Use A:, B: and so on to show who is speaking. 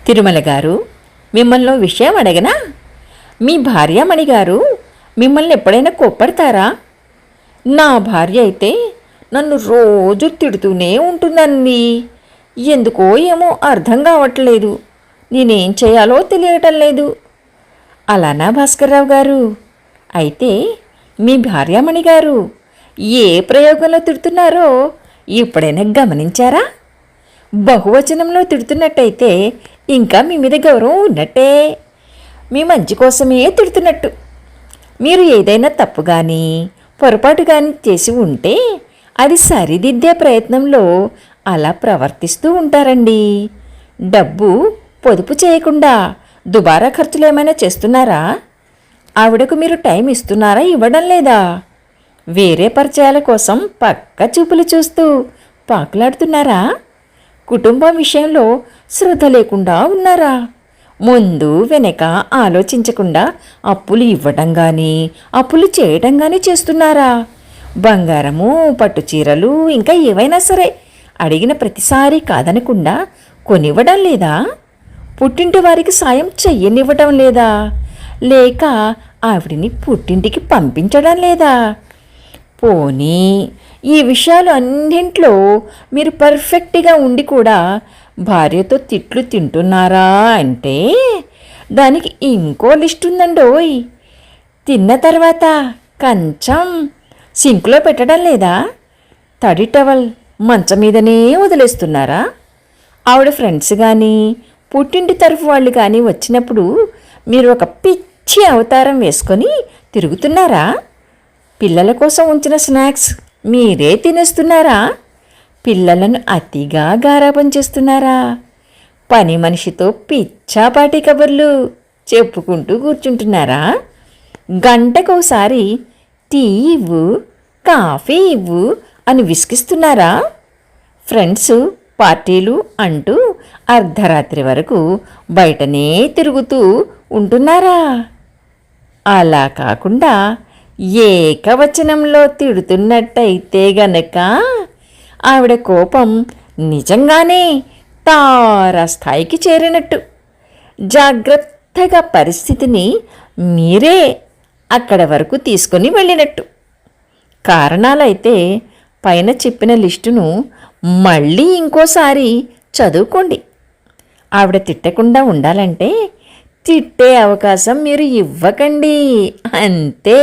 A: తిరుమల గారు, మిమ్మల్ని విషయం అడగనా? మీ భార్యామణి గారు మిమ్మల్ని ఎప్పుడైనా కోప్పడతారా? నా భార్య అయితే నన్ను రోజు తిడుతూనే ఉంటుందండి. ఎందుకో ఏమో అర్థం కావట్లేదు. నేనేం చేయాలో తెలియటం లేదు. అలానా భాస్కర్రావు గారు? అయితే మీ భార్యామణి గారు ఏ ప్రయోగంలో తిడుతున్నారో ఎప్పుడైనా గమనించారా? బహువచనంలో తిడుతున్నట్టయితే ఇంకా మీ మీద గౌరవం ఉన్నట్టే. మీ మంచి కోసమే తిడుతున్నట్టు. మీరు ఏదైనా తప్పు కానీ పొరపాటు కానీ చేసి ఉంటే అది సరిదిద్దే ప్రయత్నంలో అలా ప్రవర్తిస్తూ ఉంటారండి. డబ్బు పొదుపు చేయకుండా దుబారా ఖర్చులు ఏమైనా చేస్తున్నారా? ఆవిడకు మీరు టైం ఇస్తున్నారా, ఇవ్వడం లేదా? వేరే పరిచయాల కోసం పక్క చూపులు చూస్తూ పాకులాడుతున్నారా? కుటుంబం విషయంలో శ్రద్ధ లేకుండా ఉన్నారా? ముందు వెనక ఆలోచించకుండా అప్పులు ఇవ్వడం కానీ అప్పులు చేయడం కానీ చేస్తున్నారా? బంగారము, పట్టు చీరలు ఇంకా ఏవైనా సరే అడిగిన ప్రతిసారి కాదనకుండా కొనివ్వడం లేదా? పుట్టింటి వారికి సాయం చెయ్యనివ్వడం లేదా? లేక ఆవిడిని పుట్టింటికి పంపించడం లేదా? పోనీ ఈ విషయాలు అన్నింట్లో మీరు పర్ఫెక్ట్గా ఉండి కూడా భార్యతో తిట్లు తింటున్నారా అంటే దానికి ఇంకో లిస్ట్ ఉందండోయ్. తిన్న తర్వాత కంచం సింక్లో పెట్టడం లేదా? తడి టవల్ మంచం మీదనే వదిలేస్తున్నారా? ఆవిడ ఫ్రెండ్స్ కానీ పుట్టింటి తరఫు వాళ్ళు కానీ వచ్చినప్పుడు మీరు ఒక పిచ్చి అవతారం వేసుకొని తిరుగుతున్నారా? పిల్లల కోసం ఉంచిన స్నాక్స్ మీరే తినేస్తున్నారా? పిల్లలను అతిగా గారాబం చేస్తున్నారా? పని మనిషితో పిచ్చాపాటి కబుర్లు చెప్పుకుంటూ కూర్చుంటున్నారా? గంటకోసారి టీ ఇవ్వు, కాఫీ ఇవ్వు అని విసిగిస్తున్నారా? ఫ్రెండ్స్ పార్టీలు అంటూ అర్ధరాత్రి వరకు బయటనే తిరుగుతూ ఉంటున్నారా? అలా కాకుండా ఏకవచనంలో తిడుతున్నట్టయితే గనక ఆవిడ కోపం నిజంగానే తారాస్థాయికి చేరినట్టు. జాగ్రత్తగా పరిస్థితిని మీరే అక్కడ వరకు తీసుకొని వెళ్ళినట్టు. కారణాలైతే పైన చెప్పిన లిస్టును మళ్ళీ ఇంకోసారి చదువుకోండి. ఆవిడ తిట్టకుండా ఉండాలంటే తిట్టే అవకాశం మీరు ఇవ్వకండి, అంతే.